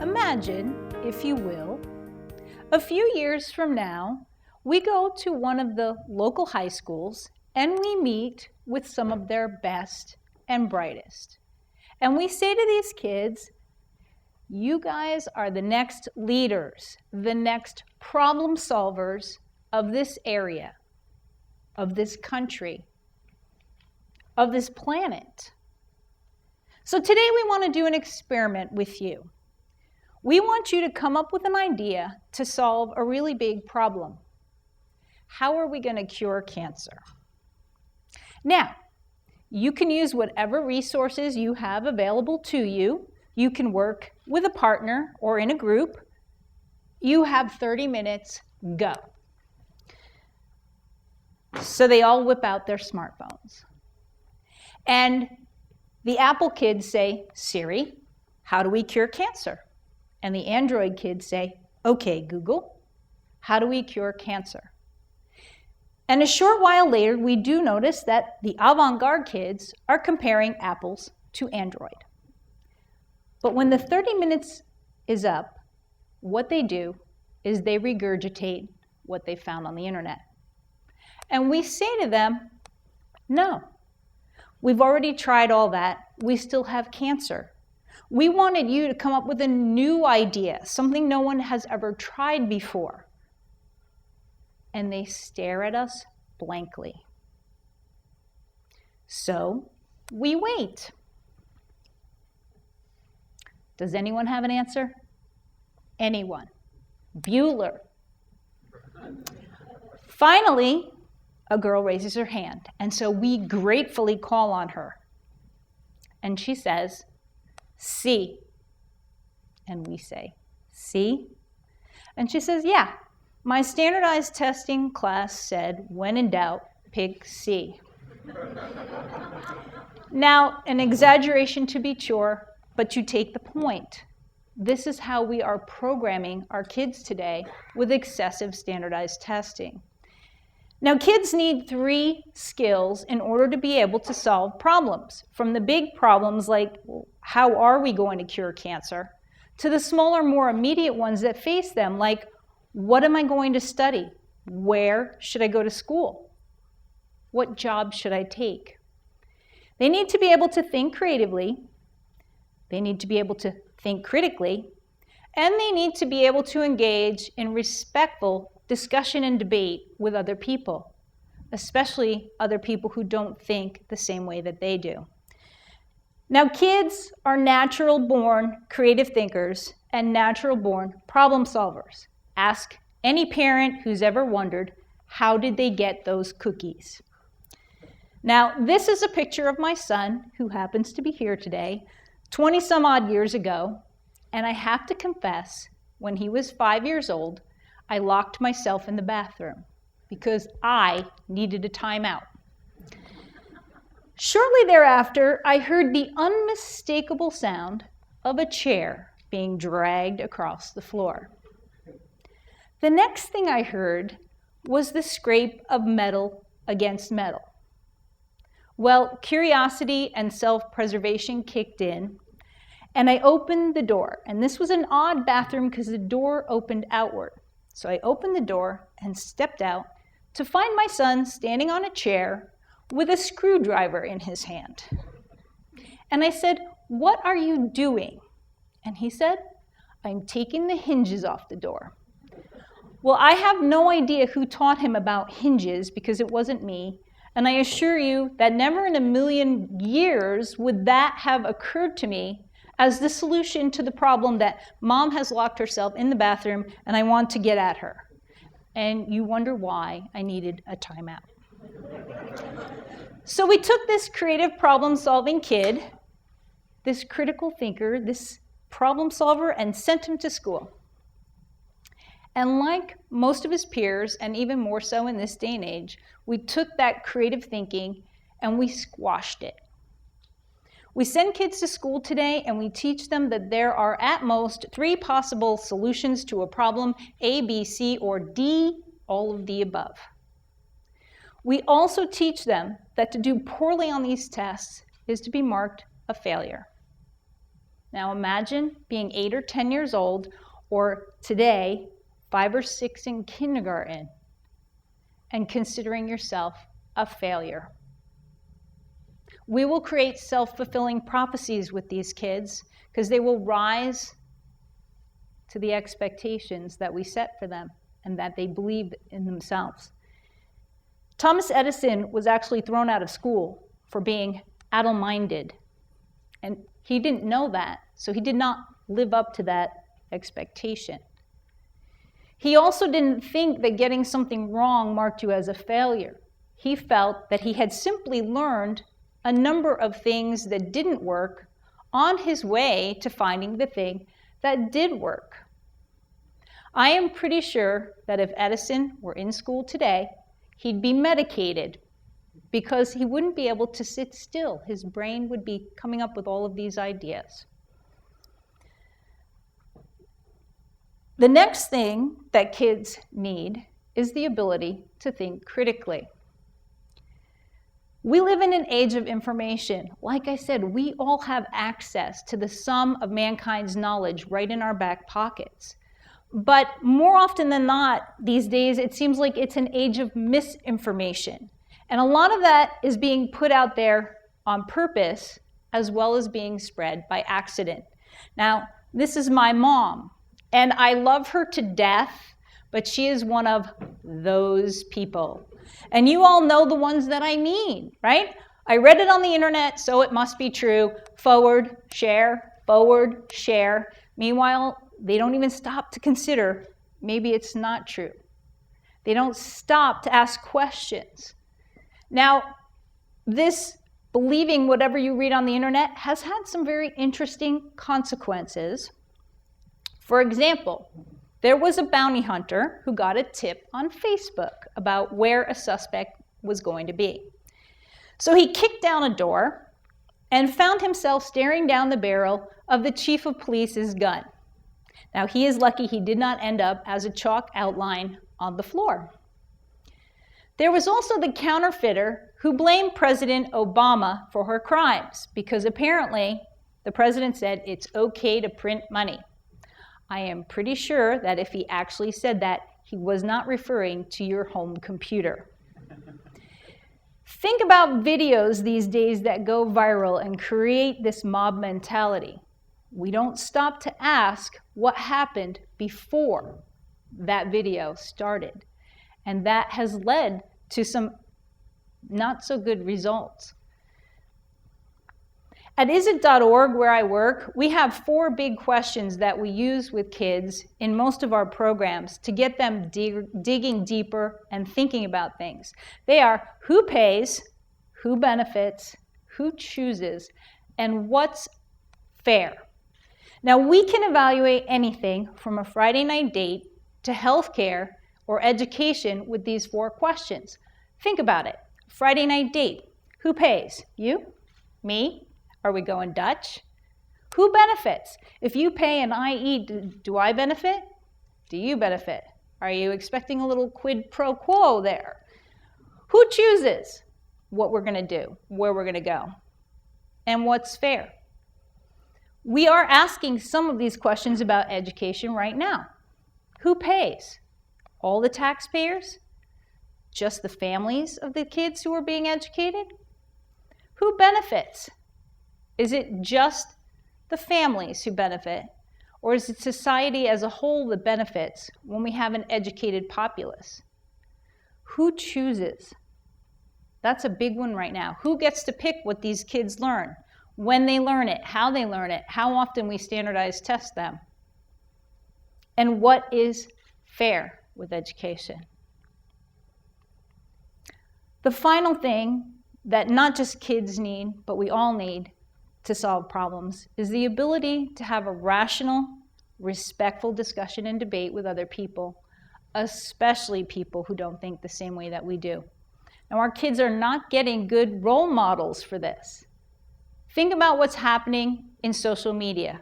Imagine, if you will, a few years from now, we go to one of the local high schools and we meet with some of their best and brightest. And we say to these kids, you guys are the next leaders, the next problem solvers of this area, of this country, of this planet. So today we want to do an experiment with you. We want you to come up with an idea to solve a really big problem. How are we going to cure cancer? Now, you can use whatever resources you have available to you. You can work with a partner or in a group. You have 30 minutes, go. So they all whip out their smartphones. And the Apple kids say, Siri, how do we cure cancer? And the Android kids say, okay, Google, how do we cure cancer? And a short while later, we do notice that the avant-garde kids are comparing apples to Android. But when the 30 minutes is up, what they do is they regurgitate what they found on the internet. And we say to them, no, we've already tried all that. We still have cancer. We wanted you to come up with a new idea, something no one has ever tried before. And they stare at us blankly. So we wait. Does anyone have an answer? Anyone? Bueller. Finally, a girl raises her hand, and so we gratefully call on her. And she says, C. And we say, C? And she says, yeah, my standardized testing class said, when in doubt, pick C. Now, an exaggeration to be sure, but you take the point. This is how we are programming our kids today with excessive standardized testing. Now, kids need 3 skills in order to be able to solve problems, from the big problems like, how are we going to cure cancer, to the smaller, more immediate ones that face them, like, what am I going to study? Where should I go to school? What job should I take? They need to be able to think creatively, they need to be able to think critically, and they need to be able to engage in respectful discussion and debate with other people, especially other people who don't think the same way that they do. Now, kids are natural-born creative thinkers and natural-born problem solvers. Ask any parent who's ever wondered, how did they get those cookies? Now, this is a picture of my son, who happens to be here today, 20-some-odd years ago, and I have to confess, when he was 5 years old, I locked myself in the bathroom because I needed a timeout. Shortly thereafter, I heard the unmistakable sound of a chair being dragged across the floor. The next thing I heard was the scrape of metal against metal. Well, curiosity and self-preservation kicked in, and I opened the door. And this was an odd bathroom because the door opened outward. So I opened the door and stepped out to find my son standing on a chair with a screwdriver in his hand. And I said, what are you doing? And he said, I'm taking the hinges off the door. Well, I have no idea who taught him about hinges because it wasn't me. And I assure you that never in a million years would that have occurred to me as the solution to the problem that mom has locked herself in the bathroom and I want to get at her. And you wonder why I needed a timeout. So we took this creative problem-solving kid, this critical thinker, this problem solver, and sent him to school. And like most of his peers, and even more so in this day and age, we took that creative thinking and we squashed it. We send kids to school today and we teach them that there are at most 3 possible solutions to a problem, A, B, C, or D, all of the above. We also teach them that to do poorly on these tests is to be marked a failure. Now imagine being 8 or 10 years old, or today, 5 or 6 in kindergarten, and considering yourself a failure. We will create self-fulfilling prophecies with these kids because they will rise to the expectations that we set for them and that they believe in themselves. Thomas Edison was actually thrown out of school for being addle-minded, and he didn't know that, so he did not live up to that expectation. He also didn't think that getting something wrong marked you as a failure. He felt that he had simply learned a number of things that didn't work on his way to finding the thing that did work. I am pretty sure that if Edison were in school today, he'd be medicated because he wouldn't be able to sit still. His brain would be coming up with all of these ideas. The next thing that kids need is the ability to think critically. We live in an age of information. Like I said, we all have access to the sum of mankind's knowledge right in our back pockets. But more often than not, these days, it seems like it's an age of misinformation. And a lot of that is being put out there on purpose, as well as being spread by accident. Now, this is my mom, and I love her to death, but she is one of those people. And you all know the ones that I mean, right? I read it on the internet, so it must be true. Forward, share, forward, share. Meanwhile, they don't even stop to consider maybe it's not true. They don't stop to ask questions. Now, this believing whatever you read on the internet has had some very interesting consequences. For example, there was a bounty hunter who got a tip on Facebook about where a suspect was going to be. So he kicked down a door and found himself staring down the barrel of the chief of police's gun. Now, he is lucky he did not end up as a chalk outline on the floor. There was also the counterfeiter who blamed President Obama for her crimes because apparently the president said it's okay to print money. I am pretty sure that if he actually said that, he was not referring to your home computer. Think about videos these days that go viral and create this mob mentality. We don't stop to ask what happened before that video started. And that has led to some not so good results. At isit.org, where I work, we have 4 big questions that we use with kids in most of our programs to get them digging deeper and thinking about things. They are: who pays, who benefits, who chooses, and what's fair. Now, we can evaluate anything from a Friday night date to healthcare or education with these 4 questions. Think about it. Friday night date. Who pays? You? Me? Are we going Dutch? Who benefits? If you pay and I eat, do I benefit? Do you benefit? Are you expecting a little quid pro quo there? Who chooses what we're going to do, where we're going to go, and what's fair? We are asking some of these questions about education right now. Who pays? All the taxpayers? Just the families of the kids who are being educated? Who benefits? Is it just the families who benefit, or is it society as a whole that benefits when we have an educated populace? Who chooses? That's a big one right now. Who gets to pick what these kids learn, when they learn it, how they learn it, how often we standardize test them? And what is fair with education? The final thing that not just kids need, but we all need to solve problems is the ability to have a rational, respectful discussion and debate with other people, especially people who don't think the same way that we do. Now, our kids are not getting good role models for this. Think about what's happening in social media.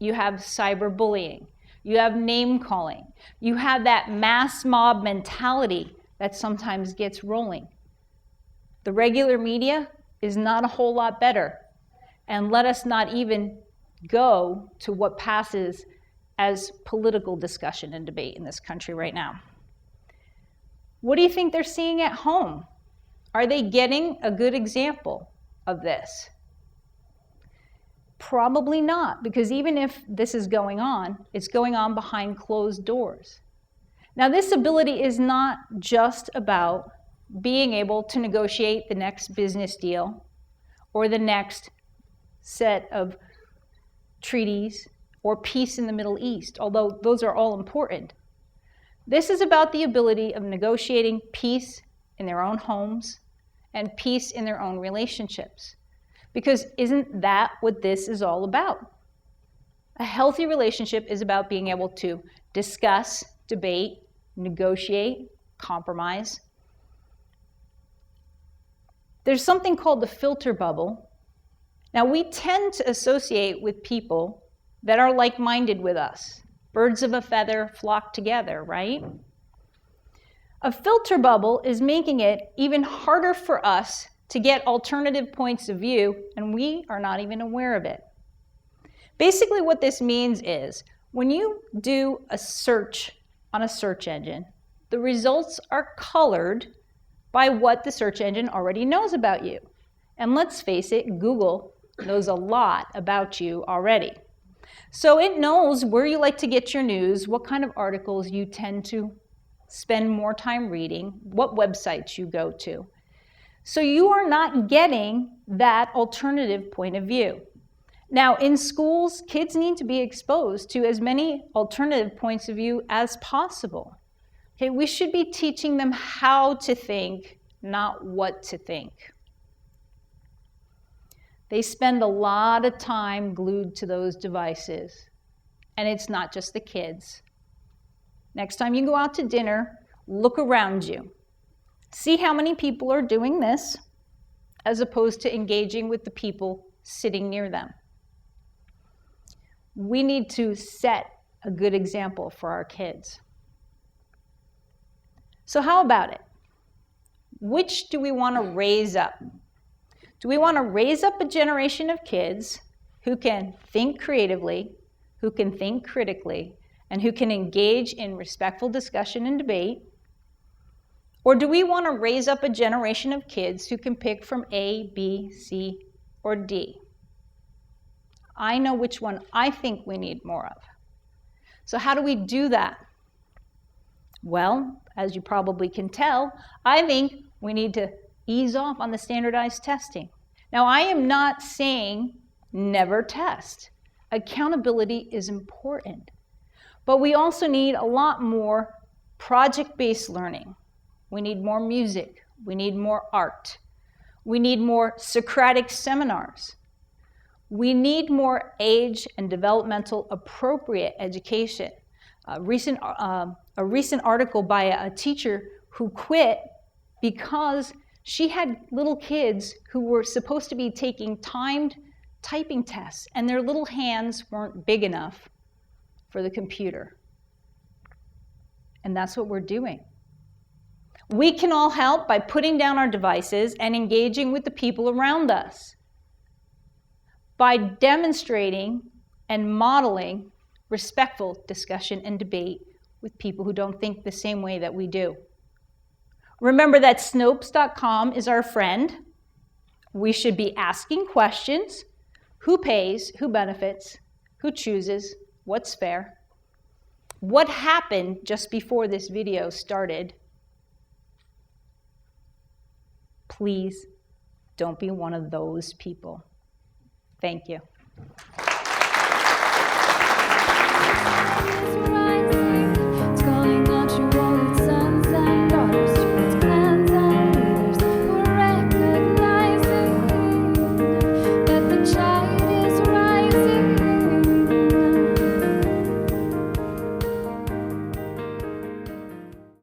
You have cyberbullying. You have name calling. You have that mass mob mentality that sometimes gets rolling. The regular media is not a whole lot better. And let us not even go to what passes as political discussion and debate in this country right now. What do you think they're seeing at home? Are they getting a good example of this? Probably not, because even if this is going on, it's going on behind closed doors. Now, this ability is not just about being able to negotiate the next business deal or the next set of treaties or peace in the Middle East, although those are all important. This is about the ability of negotiating peace in their own homes and peace in their own relationships. Because isn't that what this is all about? A healthy relationship is about being able to discuss, debate, negotiate, compromise. There's something called the filter bubble. Now, we tend to associate with people that are like-minded with us. Birds of a feather flock together, right? A filter bubble is making it even harder for us to get alternative points of view, and we are not even aware of it. Basically, what this means is when you do a search on a search engine, the results are colored by what the search engine already knows about you. And let's face it, Google knows a lot about you already. So it knows where you like to get your news, what kind of articles you tend to spend more time reading, what websites you go to. So you are not getting that alternative point of view. Now, in schools, kids need to be exposed to as many alternative points of view as possible. Okay, we should be teaching them how to think, not what to think. They spend a lot of time glued to those devices. And it's not just the kids. Next time you go out to dinner, look around you. See how many people are doing this, as opposed to engaging with the people sitting near them. We need to set a good example for our kids. So how about it? Which do we want to raise up? Do we want to raise up a generation of kids who can think creatively, who can think critically, and who can engage in respectful discussion and debate? Or do we want to raise up a generation of kids who can pick from A, B, C, or D? I know which one I think we need more of. So how do we do that? Well, as you probably can tell, I think we need to ease off on the standardized testing. Now, I am not saying never test. Accountability is important. But we also need a lot more project-based learning. We need more music. We need more art. We need more Socratic seminars. We need more age and developmental appropriate education. A recent article by a teacher who quit because she had little kids who were supposed to be taking timed typing tests, and their little hands weren't big enough for the computer. And that's what we're doing. We can all help by putting down our devices and engaging with the people around us, by demonstrating and modeling respectful discussion and debate with people who don't think the same way that we do. Remember that Snopes.com is our friend. We should be asking questions. Who pays? Who benefits? Who chooses? What's fair? What happened just before this video started? Please don't be one of those people. Thank you.